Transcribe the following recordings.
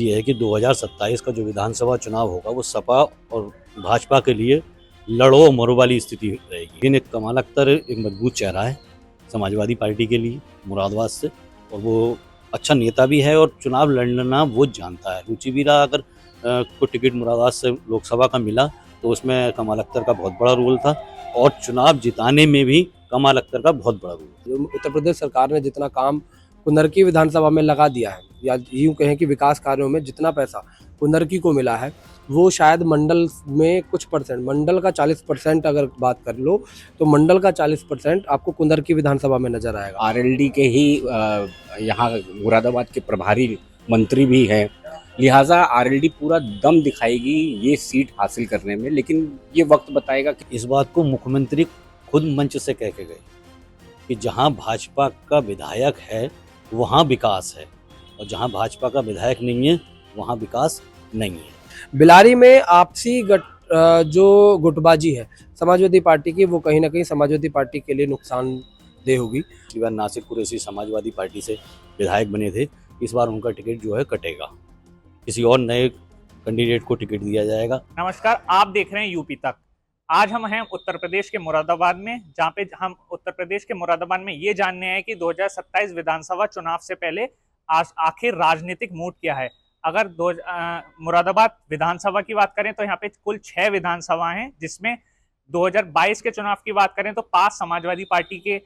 ये है कि 2027 का जो विधानसभा चुनाव होगा वो सपा और भाजपा के लिए लड़ो मरो वाली स्थिति रहेगी। लेकिन एक कमाल अख्तर एक मजबूत चेहरा है समाजवादी पार्टी के लिए मुरादाबाद से, और वो अच्छा नेता भी है और चुनाव लड़ना वो जानता है। रुचि भी रहा, अगर को टिकट मुरादाबाद से लोकसभा का मिला तो उसमें कमाल अख्तर का बहुत बड़ा रोल था, और चुनाव जिताने में भी कमाल अख्तर का बहुत बड़ा रोल था। उत्तर प्रदेश सरकार ने जितना काम कुंदरकी विधानसभा में लगा दिया है, या यूँ कहें कि विकास कार्यों में जितना पैसा कुंदरकी को मिला है, वो शायद मंडल में कुछ परसेंट, मंडल का 40% अगर बात कर लो तो मंडल का 40% आपको कुंदरकी विधानसभा में नजर आएगा। आरएलडी के ही यहाँ मुरादाबाद के प्रभारी मंत्री भी हैं, लिहाजा आरएलडी पूरा दम दिखाएगी ये सीट हासिल करने में, लेकिन ये वक्त बताएगा कि इस बात को मुख्यमंत्री खुद मंच से कह के गए कि जहां भाजपा का विधायक है वहां विकास है, और जहां भाजपा का विधायक नहीं है वहां विकास नहीं है। बिलारी में आपसी जो गुटबाजी है समाजवादी पार्टी की, वो कहीं ना कहीं समाजवादी पार्टी के लिए नुकसानदेह होगी। पिछली बार नासिर कुरैशी समाजवादी पार्टी से विधायक बने थे, इस बार उनका टिकट जो है कटेगा, किसी और नए कैंडिडेट को टिकट दिया जाएगा। नमस्कार, आप देख रहे हैं यूपी तक। आज हम हैं उत्तर प्रदेश के मुरादाबाद में, जहां पे हम उत्तर प्रदेश के मुरादाबाद में ये जानने हैं कि 2027 विधानसभा चुनाव से पहले आखिर राजनीतिक मूड क्या है। अगर मुरादाबाद विधानसभा की बात करें तो यहाँ पे कुल 6 विधानसभा हैं, जिसमें 2022 के चुनाव की बात करें तो 5 समाजवादी पार्टी के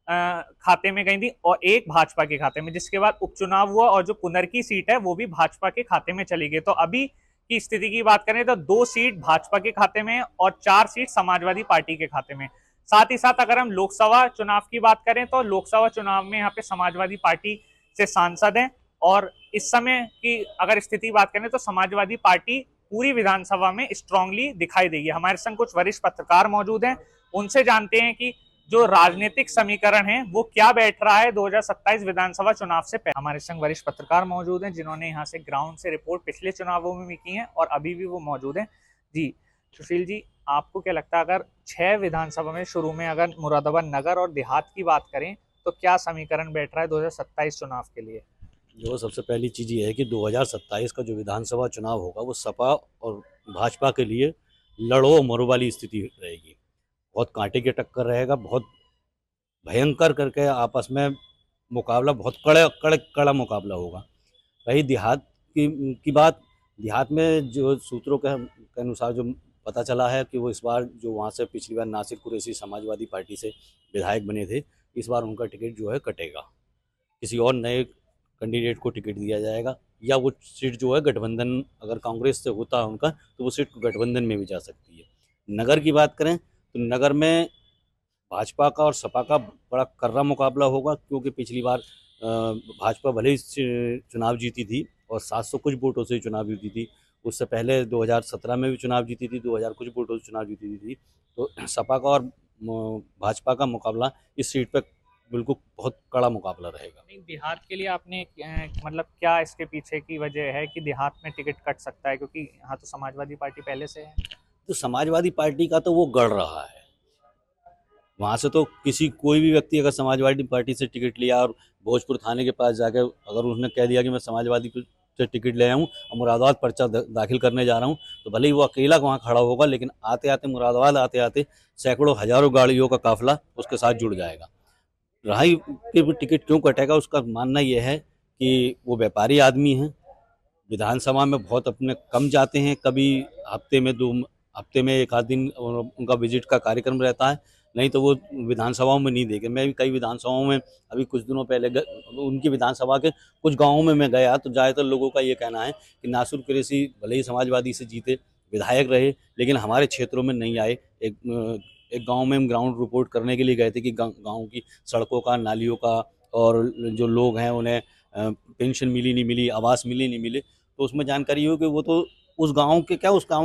खाते में गई थी और 1 भाजपा के खाते में, जिसके बाद उपचुनाव हुआ और जो कुंदरकी सीट है वो भी भाजपा के खाते में चली गई। तो अभी की स्थिति की बात करें तो 2 सीट भाजपा के खाते में और 4 सीट समाजवादी पार्टी के खाते में। साथ ही साथ अगर हम लोकसभा चुनाव की बात करें तो लोकसभा चुनाव में यहाँ पे समाजवादी पार्टी से सांसद हैं, और इस समय की अगर स्थिति बात करें तो समाजवादी पार्टी पूरी विधानसभा में स्ट्रांगली दिखाई देगी। हमारे संग कुछ वरिष्ठ पत्रकार मौजूद हैं, उनसे जानते हैं कि जो राजनीतिक समीकरण है वो क्या बैठ रहा है 2027 विधानसभा चुनाव से पहले। हमारे संग वरिष्ठ पत्रकार मौजूद हैं जिन्होंने यहाँ से ग्राउंड से रिपोर्ट पिछले चुनावों में भी की है और अभी भी वो मौजूद हैं। जी सुशील जी, आपको क्या लगता है, अगर 6 विधानसभा में शुरू में अगर मुरादाबाद नगर और देहात की बात करें तो क्या समीकरण बैठ रहा है 2027 चुनाव के लिए? जो सबसे पहली चीज़ ये है कि 2027 का जो विधानसभा चुनाव होगा वो सपा और भाजपा के लिए लड़ो मरो वाली स्थिति रहेगी। बहुत कांटे की टक्कर रहेगा, बहुत भयंकर करके आपस में मुकाबला, बहुत कड़ा मुकाबला होगा। रही देहात की बात, देहात में जो सूत्रों के अनुसार जो पता चला है कि वो इस बार जो वहाँ से पिछली बार नासिर कुरैशी समाजवादी पार्टी से विधायक बने थे, इस बार उनका टिकट जो है कटेगा, किसी और नए कैंडिडेट को टिकट दिया जाएगा, या वो सीट जो है गठबंधन, अगर कांग्रेस से होता है उनका तो वो सीट गठबंधन में भी जा सकती है। नगर की बात करें तो नगर में भाजपा का और सपा का बड़ा कर्रा मुकाबला होगा, क्योंकि पिछली बार भाजपा भले ही चुनाव जीती थी और 700 कुछ वोटों से चुनाव जीती थी, उससे पहले 2017 में भी चुनाव जीती थी, 2000 कुछ वोटों से चुनाव जीती थी। तो सपा का और भाजपा का मुकाबला इस सीट पर बिल्कुल बहुत कड़ा मुकाबला रहेगा। नहीं, देहात के लिए आपने मतलब क्या इसके पीछे की वजह है कि देहात में टिकट कट सकता है, क्योंकि यहाँ तो समाजवादी पार्टी पहले से है। तो समाजवादी पार्टी का तो वो गढ़ रहा है, वहाँ से तो कोई भी व्यक्ति अगर समाजवादी पार्टी से टिकट लिया और भोजपुर थाने के पास जाकर अगर उसने कह दिया कि मैं समाजवादी से टिकट ले आया हूँ और मुरादाबाद पर्चा दाखिल करने जा रहा हूँ, तो भले ही वो अकेला वहाँ खड़ा होगा, लेकिन आते आते मुरादाबाद आते आते सैकड़ों हजारों गाड़ियों का काफिला उसके साथ जुड़ जाएगा। रही कि वो टिकट क्यों कटेगा, उसका मानना यह है कि वो व्यापारी आदमी हैं, विधानसभा में बहुत अपने कम जाते हैं, कभी हफ्ते में 1 आध दिन उनका विजिट का कार्यक्रम रहता है, नहीं तो वो विधानसभाओं में नहीं देखे। मैं भी कई विधानसभाओं में अभी कुछ दिनों पहले उनकी विधानसभा के कुछ गाँवों में मैं गया, तो ज़्यादातर लोगों का ये कहना है कि नासिर कुरैशी भले ही समाजवादी से जीते, विधायक रहे, लेकिन हमारे क्षेत्रों में नहीं आए। एक गांव में हम ग्राउंड रिपोर्ट करने के लिए गए थे कि गांव की सड़कों का, नालियों का, और जो लोग हैं उन्हें पेंशन मिली नहीं मिली, आवास मिली नहीं मिले, तो उसमें जानकारी हुई कि वो तो उस गांव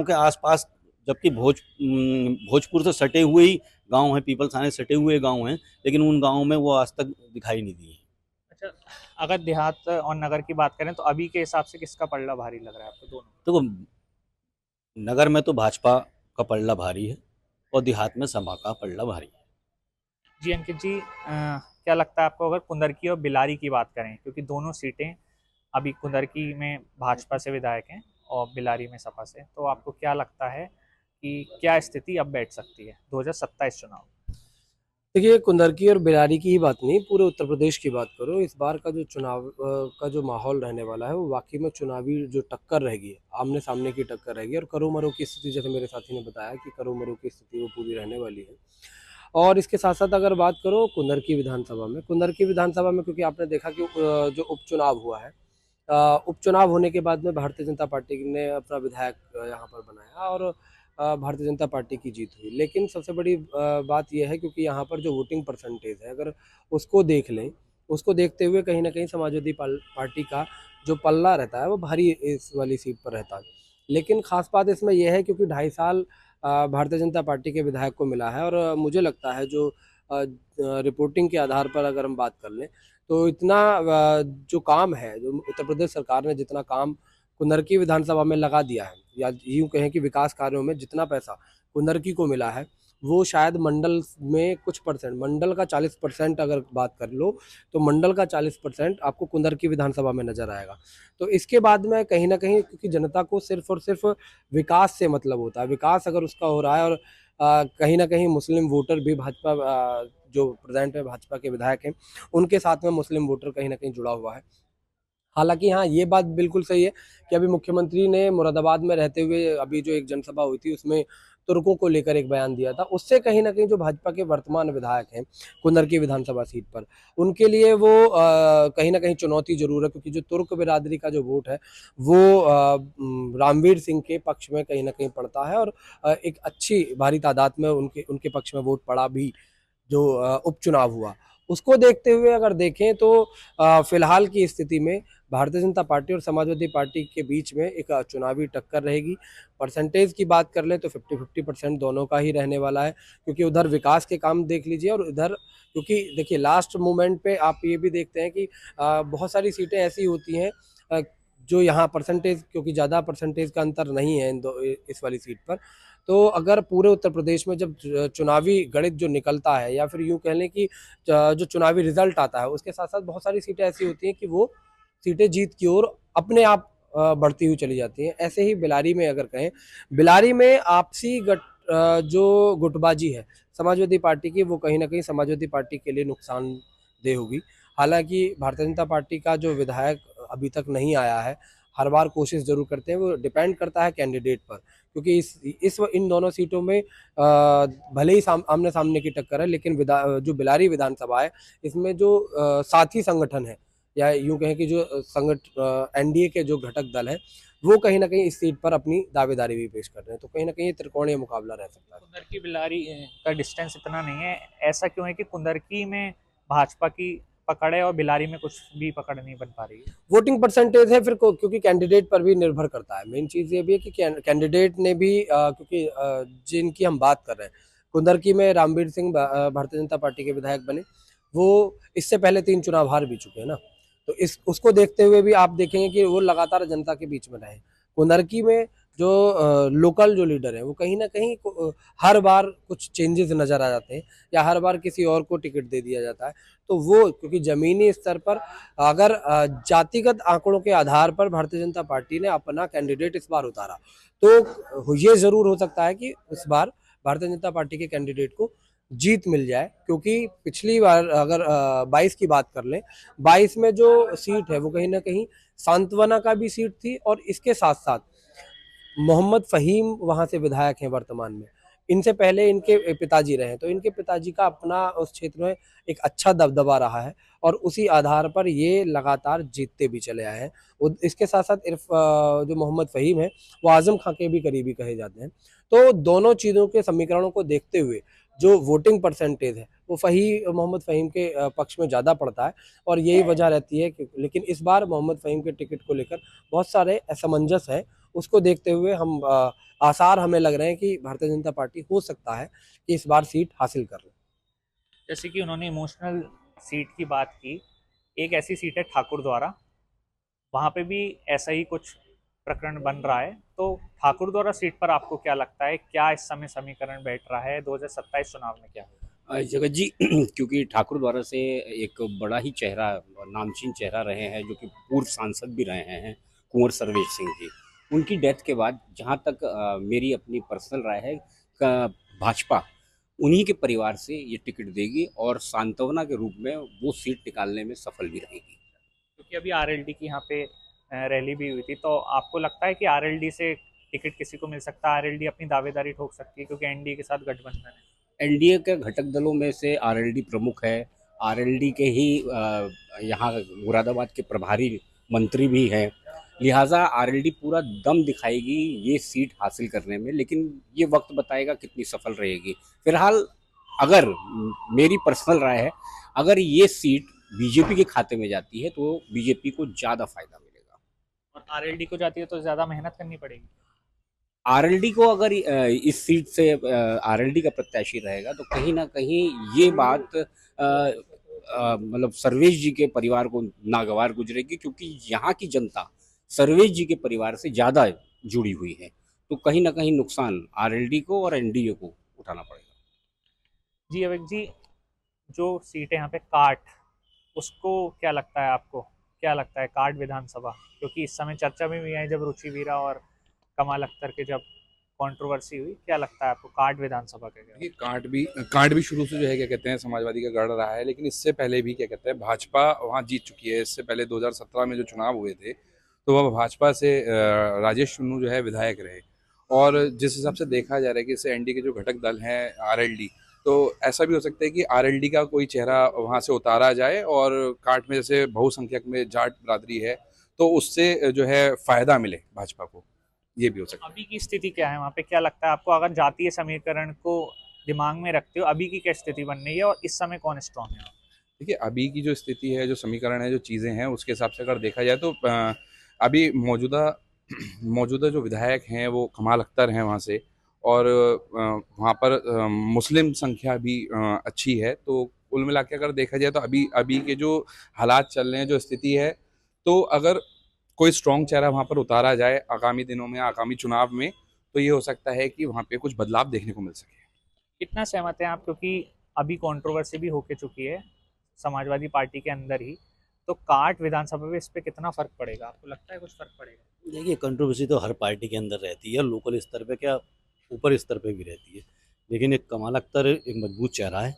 के आसपास, जबकि भोजपुर से सटे हुए ही गांव हैं, पीपल थाने सटे हुए गांव हैं, लेकिन उन गांवों में वो आज तक दिखाई नहीं दिए। अच्छा, अगर देहात और नगर की बात करें तो अभी के हिसाब से किसका पलड़ा भारी लग रहा है आपको दोनों? तो नगर में तो भाजपा का पलड़ा भारी है और देहात में सपा का पलड़ा भारी है। जी अंकित जी, क्या लगता है आपको, अगर कुंदरकी और बिलारी की बात करें, क्योंकि दोनों सीटें अभी कुंदरकी में भाजपा से विधायक हैं और बिलारी में सपा से, तो आपको क्या लगता है कि क्या स्थिति अब बैठ सकती है 2027 चुनाव? देखिए, कुंदरकी और बिलारी की ही बात नहीं, पूरे उत्तर प्रदेश की बात करो, इस बार का जो चुनाव का जो माहौल रहने वाला है वो वाकई में चुनावी जो टक्कर रहेगी, आमने सामने की टक्कर रहेगी। और करो मरो की स्थिति, जैसे मेरे साथी ने बताया कि करो मरो की स्थिति वो पूरी रहने वाली है। और इसके साथ साथ अगर बात करो कुंदरकी विधानसभा में क्योंकि आपने देखा कि जो उपचुनाव हुआ है, उपचुनाव होने के बाद में भारतीय जनता पार्टी ने अपना विधायक यहाँ पर बनाया और भारतीय जनता पार्टी की जीत हुई। लेकिन सबसे बड़ी बात यह है क्योंकि यहाँ पर जो वोटिंग परसेंटेज है, अगर उसको देख लें, उसको देखते हुए कहीं ना कहीं समाजवादी पार्टी का जो पल्ला रहता है वो भारी इस वाली सीट पर रहता है। लेकिन खास बात इसमें यह है क्योंकि 2.5 साल भारतीय जनता पार्टी के विधायक को मिला है और मुझे लगता है जो रिपोर्टिंग के आधार पर अगर हम बात कर लें तो इतना जो काम है, जो उत्तर प्रदेश सरकार ने जितना काम कुंदरकी विधानसभा में लगा दिया है, या यूं कहें कि विकास कार्यों में जितना पैसा कुंदरकी को मिला है, वो शायद मंडल में कुछ परसेंट, मंडल का 40% अगर बात कर लो तो मंडल का 40% आपको कुंदरकी विधानसभा में नजर आएगा। तो इसके बाद में कहीं ना कहीं क्योंकि जनता को सिर्फ और सिर्फ विकास से मतलब होता है, विकास अगर उसका हो रहा है और कहीं ना कहीं मुस्लिम वोटर भी भाजपा जो प्रेजेंट में भाजपा के विधायक हैं उनके साथ में मुस्लिम वोटर कहीं ना कहीं जुड़ा हुआ है। हालांकि हाँ, ये बात बिल्कुल सही है कि अभी मुख्यमंत्री ने मुरादाबाद में रहते हुए अभी जो एक जनसभा हुई थी उसमें तुर्कों को लेकर एक बयान दिया था। उससे कहीं ना कहीं जो भाजपा के वर्तमान विधायक हैं कुंदरकी विधानसभा सीट पर, उनके लिए वो कहीं ना कहीं चुनौती जरूर है क्योंकि जो तुर्क बिरादरी का जो वोट है वो रामवीर सिंह के पक्ष में कहीं ना कहीं पड़ता है और एक अच्छी भारी तादाद में उनके उनके पक्ष में वोट पड़ा भी। जो उपचुनाव हुआ उसको देखते हुए अगर देखें तो फिलहाल की स्थिति में भारतीय जनता पार्टी और समाजवादी पार्टी के बीच में एक चुनावी टक्कर रहेगी। परसेंटेज की बात कर ले तो 50-50% दोनों का ही रहने वाला है क्योंकि उधर विकास के काम देख लीजिए और इधर क्योंकि देखिए लास्ट मोमेंट पे आप ये भी देखते हैं कि बहुत सारी सीटें ऐसी होती हैं जो यहाँ परसेंटेज, क्योंकि ज़्यादा परसेंटेज का अंतर नहीं है इस वाली सीट पर। तो अगर पूरे उत्तर प्रदेश में जब चुनावी गणित जो निकलता है या फिर यूं कह लें कि जो चुनावी रिजल्ट आता है उसके साथ साथ बहुत सारी सीटें ऐसी होती हैं कि वो सीटें जीत की ओर अपने आप बढ़ती हुई चली जाती हैं। ऐसे ही बिलारी में अगर कहें, बिलारी में आपसी जो गुटबाजी है समाजवादी पार्टी की, वो कहीं ना कहीं समाजवादी पार्टी के लिए नुकसानदेह होगी। हालांकि भारतीय जनता पार्टी का जो विधायक अभी तक नहीं आया है, हर बार कोशिश जरूर करते हैं, वो डिपेंड करता है कैंडिडेट पर क्योंकि इन दोनों सीटों में भले ही आमने सामने की टक्कर है लेकिन जो बिलारी विधानसभा है इसमें जो साथी संगठन है या यूं कहें कि जो एनडीए के जो घटक दल है वो कहीं ना कहीं इस सीट पर अपनी दावेदारी भी पेश कर रहे हैं। तो कहीं ना कहीं ये त्रिकोणीय मुकाबला रह सकता है। कुंदरकी बिलारी का डिस्टेंस इतना नहीं है, ऐसा क्यों है कि कुंदरकी में भाजपा की पकड़ है और बिलारी में कुछ भी पकड़ नहीं बन पा रही है? वोटिंग परसेंटेज है, फिर क्योंकि कैंडिडेट पर भी निर्भर करता है। मेन चीज़ ये भी है कि कैंडिडेट ने भी क्योंकि जिनकी हम बात कर रहे हैं, कुंदरकी में रामवीर सिंह भारतीय जनता पार्टी के विधायक बने, वो इससे पहले 3 चुनाव हार भी चुके हैं ना। तो इस उसको देखते हुए भी आप देखेंगे कि वो लगातार जनता के बीच में रहे। कुंदरकी में जो लोकल जो लीडर है वो कहीं ना कहीं हर बार कुछ चेंजेस नजर आ जाते हैं या हर बार किसी और को टिकट दे दिया जाता है। तो वो क्योंकि जमीनी स्तर पर अगर जातिगत आंकड़ों के आधार पर भारतीय जनता पार्टी ने अपना कैंडिडेट इस बार उतारा तो ये जरूर हो सकता है कि इस बार भारतीय जनता पार्टी के कैंडिडेट को जीत मिल जाए क्योंकि पिछली बार अगर 22 की बात कर लें, 22 में जो सीट है वो कहीं ना कहीं सांत्वना का भी सीट थी और इसके साथ साथ मोहम्मद फ़हीम वहां से विधायक हैं वर्तमान में। इनसे पहले इनके पिताजी रहे, तो इनके पिताजी का अपना उस क्षेत्र में एक अच्छा दबदबा रहा है और उसी आधार पर ये लगातार जीतते भी चले आए हैं। इसके साथ साथ जो मोहम्मद फ़हीम है वो आज़म खां के भी करीबी कहे जाते हैं। तो दोनों चीज़ों के समीकरणों को देखते हुए जो वोटिंग परसेंटेज है वो मोहम्मद फ़हीम के पक्ष में ज़्यादा पड़ता है और यही वजह रहती है कि लेकिन इस बार मोहम्मद फ़हीम के टिकट को लेकर बहुत सारे असमंजस है। उसको देखते हुए हम आसार हमें लग रहे हैं कि भारतीय जनता पार्टी हो सकता है कि इस बार सीट हासिल कर ले। जैसे कि उन्होंने इमोशनल सीट की बात की, एक ऐसी सीट है ठाकुर द्वारा, वहाँ पे भी ऐसा ही कुछ प्रकरण बन रहा है। तो ठाकुर द्वारा सीट पर आपको क्या लगता है, क्या इस समय समीकरण बैठ रहा है 2027 चुनाव में क्या होगा? जगत जी क्योंकि ठाकुर द्वारा से एक बड़ा ही चेहरा, नामचीन चेहरा रहे हैं, जो कि पूर्व सांसद भी रहे हैं, कुंवर सर्वेश सिंह जी। उनकी डेथ के बाद जहाँ तक मेरी अपनी पर्सनल राय है, भाजपा उन्हीं के परिवार से ये टिकट देगी और सांत्वना के रूप में वो सीट निकालने में सफल भी रहेगी। क्योंकि अभी आरएलडी की यहाँ पे रैली भी हुई थी, तो आपको लगता है कि आरएलडी से टिकट किसी को मिल सकता है? आरएलडी अपनी दावेदारी ठोक सकती है क्योंकि एनडीए के साथ गठबंधन है। एनडीए के घटक दलों में से आरएलडी प्रमुख है। आरएलडी के ही यहाँ मुरादाबाद के प्रभारी मंत्री भी हैं। लिहाजा आरएलडी पूरा दम दिखाएगी ये सीट हासिल करने में, लेकिन ये वक्त बताएगा कितनी सफल रहेगी। फिलहाल अगर मेरी पर्सनल राय है, अगर ये सीट बीजेपी के खाते में जाती है तो बीजेपी को ज़्यादा फायदा मिलेगा। और आरएलडी को जाती है तो ज़्यादा मेहनत करनी पड़ेगी। आरएलडी को अगर इस सीट से आरएलडी का प्रत्याशी रहेगा तो कहीं ना कहीं ये बात मतलब सर्वेश जी के परिवार को नागवार गुजरेगी, क्योंकि यहाँ की जनता सर्वेश जी के परिवार से ज़्यादा जुड़ी हुई है। तो कहीं ना कहीं नुकसान आरएलडी को और एनडीए को उठाना पड़ेगा। जी अविक जी, जो सीट है यहाँ पे काट, उसको क्या लगता है आपको? क्या लगता है काट विधानसभा? क्योंकि इस समय चर्चा में भी आई जब रुचि वीरा और कमाल अख्तर के जब कंट्रोवर्सी हुई, क्या लगता है आपको काट विधानसभा का? क्या देखिए, कांट भी शुरू से जो है क्या कहते हैं समाजवादी का गढ़ रहा है, लेकिन इससे पहले भी क्या कहते हैं भाजपा वहाँ जीत चुकी है। इससे पहले 2017 में जो चुनाव हुए थे तो वह भाजपा से राजेश चुन्नू जो है विधायक रहे। और जिस हिसाब से देखा जा रहा है कि इससे एनडी के जो घटक दल हैं आरएलडी, तो ऐसा भी हो सकता है कि आरएलडी का कोई चेहरा वहाँ से उतारा जाए और काट में जैसे बहुसंख्यक में जाट बिरादरी है तो उससे जो है फायदा मिले भाजपा को, ये भी हो सकता है। अभी की स्थिति क्या है वहाँ पे? क्या लगता है आपको, अगर जातीय समीकरण को दिमाग में रखते हो, अभी की क्या स्थिति बन रही है और इस समय कौन स्ट्रॉन्ग है? देखिए, अभी की जो स्थिति है, जो समीकरण है, जो चीज़ें हैं, उसके हिसाब से अगर देखा जाए तो अभी मौजूदा मौजूदा जो विधायक हैं वो कमाल अख्तर हैं वहाँ से। और वहाँ पर मुस्लिम संख्या भी अच्छी है। तो कुल मिला के अगर देखा जाए तो अभी अभी के जो हालात चल रहे हैं, जो स्थिति है, तो अगर कोई स्ट्रॉन्ग चेहरा वहाँ पर उतारा जाए आगामी दिनों में, आगामी चुनाव में, तो ये हो सकता है कि वहाँ पे कुछ बदलाव देखने को मिल सके। कितना सहमत हैं आप? क्योंकि अभी कंट्रोवर्सी भी होके चुकी है समाजवादी पार्टी के अंदर ही, तो काट विधानसभा में इस पे कितना फर्क पड़ेगा? आपको लगता है कुछ फर्क पड़ेगा? देखिए, कंट्रोवर्सी तो हर पार्टी के अंदर रहती है, लोकल स्तर पे क्या ऊपर स्तर पे भी रहती है। लेकिन एक कमाल अख्तर एक मजबूत चेहरा है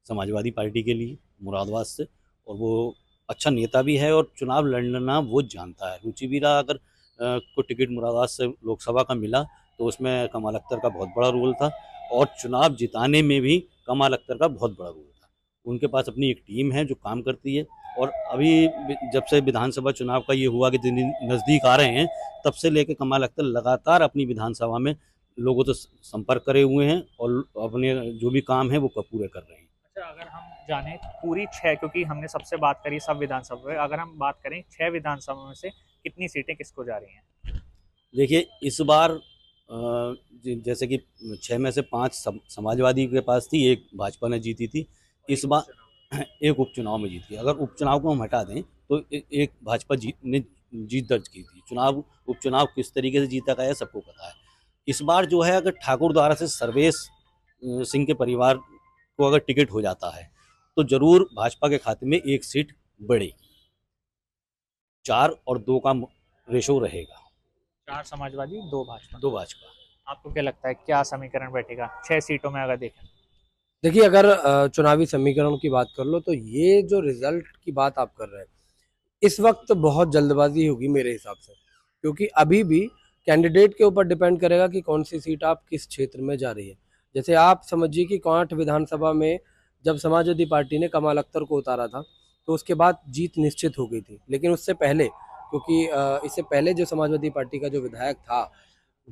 समाजवादी पार्टी के लिए मुरादाबाद से, और वो अच्छा नेता भी है और चुनाव लड़ना वो जानता है। रुचि वीरा अगर को टिकट मुरादाबाद से लोकसभा का मिला तो उसमें कमाल अख्तर का बहुत बड़ा रोल था, और चुनाव जिताने में भी कमाल अख्तर का बहुत बड़ा रोल था। उनके पास अपनी एक टीम है जो काम करती है। और अभी जब से विधानसभा चुनाव का ये हुआ कि दिन नज़दीक आ रहे हैं, तब से लेकर कमाल अख्तर लगातार अपनी विधानसभा में लोगों से संपर्क करे हुए हैं और अपने जो भी काम है वो पूरे कर रहे हैं। अच्छा, अगर हम जाने पूरी 6, क्योंकि हमने सबसे बात करी सब विधानसभा में, अगर हम बात करें 6 विधानसभा में से कितनी सीटें किसको जा रही हैं? देखिए, इस बार जैसे कि 6 में से 5 समाजवादी के पास थी, 1 भाजपा ने जीती थी। इस बार एक उपचुनाव में जीती। अगर उपचुनाव को हम हटा दें तो एक भाजपा ने जीत दर्ज की थी। उपचुनाव किस तरीके से जीता गया सबको पता है। इस बार जो है, अगर ठाकुर द्वारा से सर्वेश सिंह के परिवार को अगर टिकट हो जाता है तो जरूर भाजपा के खाते में 1 सीट बढ़ेगी। 4 और 2 का रेशो रहेगा। 4 समाजवादी, 2 भाजपा। 2 भाजपा। आपको क्या लगता है क्या समीकरण बैठेगा 6 सीटों में अगर देखें? देखिए, अगर चुनावी समीकरण की बात कर लो तो ये जो रिजल्ट की बात आप कर रहे हैं, इस वक्त बहुत जल्दबाजी होगी मेरे हिसाब से, क्योंकि अभी भी कैंडिडेट के ऊपर डिपेंड करेगा कि कौन सी सीट आप किस क्षेत्र में जा रही है। जैसे आप समझिए कि कांठ विधानसभा में जब समाजवादी पार्टी ने कमाल अख्तर को उतारा था तो उसके बाद जीत निश्चित हो गई थी। लेकिन उससे पहले, क्योंकि इससे पहले जो समाजवादी पार्टी का जो विधायक था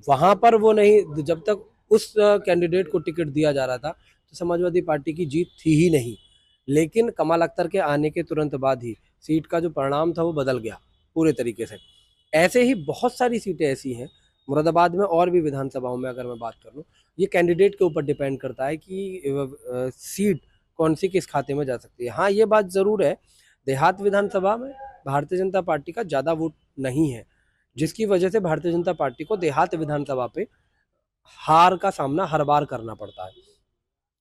वहाँ पर वो नहीं, जब तक उस कैंडिडेट को टिकट दिया जा रहा था तो समाजवादी पार्टी की जीत थी ही नहीं। लेकिन कमाल अख्तर के आने के तुरंत बाद ही सीट का जो परिणाम था वो बदल गया पूरे तरीके से। ऐसे ही बहुत सारी सीटें ऐसी हैं मुरादाबाद में और भी विधानसभाओं में, अगर मैं बात कर लूँ, ये कैंडिडेट के ऊपर डिपेंड करता है कि सीट कौन सी किस खाते में जा सकती है। हाँ, ये बात ज़रूर है, देहात विधानसभा में भारतीय जनता पार्टी का ज़्यादा वोट नहीं है, जिसकी वजह से भारतीय जनता पार्टी को देहात विधानसभा पे हार का सामना हर बार करना पड़ता है।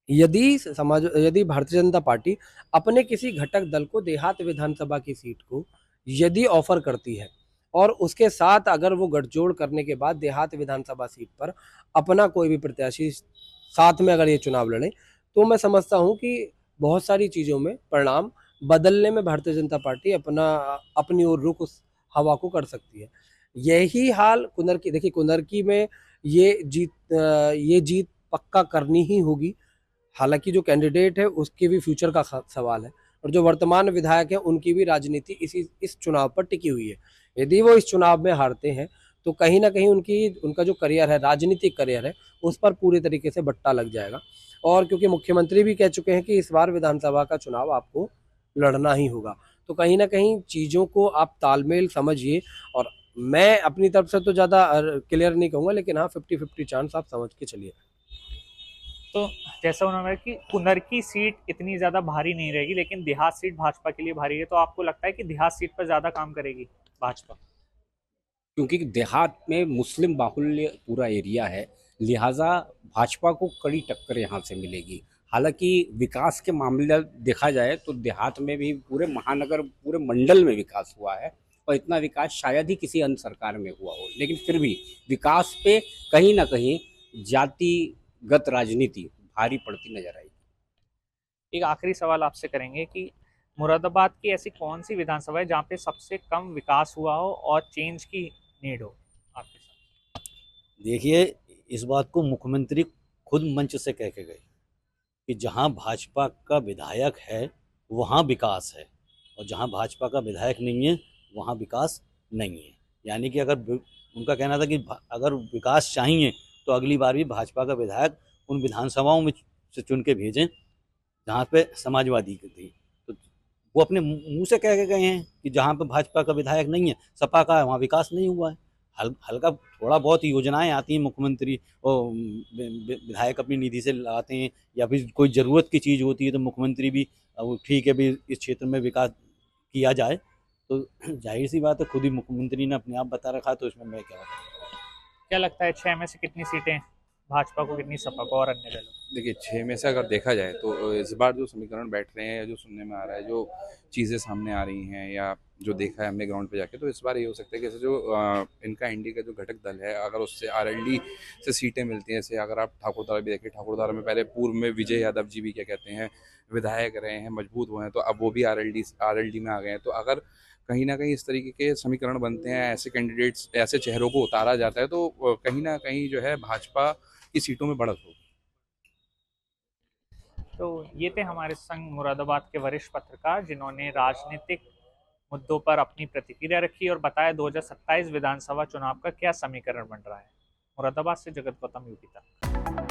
यदि भारतीय जनता पार्टी अपने किसी घटक दल को देहात विधानसभा की सीट को यदि ऑफर करती है और उसके साथ अगर वो गठजोड़ करने के बाद देहात विधानसभा सीट पर अपना कोई भी प्रत्याशी साथ में अगर ये चुनाव लड़े, तो मैं समझता हूँ कि बहुत सारी चीज़ों में परिणाम बदलने में भारतीय जनता पार्टी अपनी ओर रुख उस हवा को कर सकती है। यही हाल कुनरकी, देखिए कुनरकी में ये जीत पक्का करनी ही होगी। हालांकि जो कैंडिडेट है उसके भी फ्यूचर का सवाल है और जो वर्तमान विधायक है उनकी भी राजनीति इस चुनाव पर टिकी हुई है। यदि वो इस चुनाव में हारते हैं तो कहीं ना कहीं उनका जो करियर है, राजनीतिक करियर है, उस पर पूरे तरीके से बट्टा लग जाएगा। और क्योंकि मुख्यमंत्री भी कह चुके हैं कि इस बार विधानसभा का चुनाव आपको लड़ना ही होगा, तो कहीं ना कहीं चीज़ों को आप तालमेल समझिए। और मैं अपनी तरफ से तो ज़्यादा क्लियर नहीं कहूँगा, लेकिन हाँ 50-50 चांस आप समझ के चलिए। तो जैसा उन्होंने कि कुनरकी सीट इतनी ज्यादा भारी नहीं रहेगी, लेकिन देहात सीट भाजपा के लिए भारी है, तो आपको लगता है कि देहात सीट पर ज्यादा काम करेगी भाजपा? क्योंकि देहात में मुस्लिम बाहुल्य पूरा एरिया है, लिहाजा भाजपा को कड़ी टक्कर यहाँ से मिलेगी। हालांकि विकास के मामले देखा जाए तो देहात में भी पूरे महानगर, पूरे मंडल में विकास हुआ है और इतना विकास शायद ही किसी अन्य सरकार में हुआ हो, लेकिन फिर भी विकास पे कहीं ना कहीं जातिगत राजनीति भारी पड़ती नजर आई। एक आखिरी सवाल आपसे करेंगे कि मुरादाबाद की ऐसी कौन सी विधानसभा है जहाँ पे सबसे कम विकास हुआ हो और चेंज की नीड हो आपके साथ? देखिए, इस बात को मुख्यमंत्री खुद मंच से कह के गए कि जहां भाजपा का विधायक है वहां विकास है और जहां भाजपा का विधायक नहीं है वहां विकास नहीं है। यानी कि उनका कहना था कि अगर विकास चाहिए तो अगली बार भी भाजपा का विधायक उन विधानसभाओं में से चुन के भेजें जहाँ पे समाजवादी की थी। तो वो अपने मुंह से कह के गए हैं कि जहाँ पे भाजपा का विधायक नहीं है, सपा का है, वहाँ विकास नहीं हुआ है। हल्का थोड़ा बहुत योजनाएं आती हैं, मुख्यमंत्री और विधायक अपनी निधि से लाते हैं, या फिर कोई ज़रूरत की चीज़ होती है तो मुख्यमंत्री भी वो ठीक है भी इस क्षेत्र में विकास किया जाए। तो जाहिर सी बात है, खुद ही मुख्यमंत्री ने अपने आप बता रखा, तो इसमें मैं क्या बताऊँ। क्या लगता है 6 में से कितनी सीटें भाजपा को, कितनी सपा को और अन्य दलों? देखिए 6 में से अगर देखा जाए तो इस बार जो समीकरण बैठ रहे हैं या जो सुनने में आ रहा है, जो चीज़ें सामने आ रही हैं या जो देखा है हमने ग्राउंड पे जाके, तो इस बार ये हो सकता है कि जैसे जो इनका इंडी का जो घटक दल है, अगर उससे आरएलडी से सीटें मिलती हैं, जैसे अगर आप ठाकुरद्वारा भी देखें, ठाकुरद्वारा में पहले पूर्व में विजय यादव जी भी क्या कहते हैं विधायक रहे हैं, मजबूत हुए हैं, तो अब वो भी आरएलडी में आ गए हैं। तो अगर कहीं ना कहीं इस तरीके के समीकरण बनते हैं, ऐसे कैंडिडेट्स, ऐसे चेहरों को उतारा जाता है, तो कहीं ना कहीं जो है भाजपा की सीटों में बढ़त होगी। तो ये थे हमारे संग मुरादाबाद के वरिष्ठ पत्रकार, जिन्होंने राजनीतिक मुद्दों पर अपनी प्रतिक्रिया रखी और बताया 2027 विधानसभा चुनाव का क्या समीकरण बन रहा है। मुरादाबाद से जगत गौतम, यूपी तक।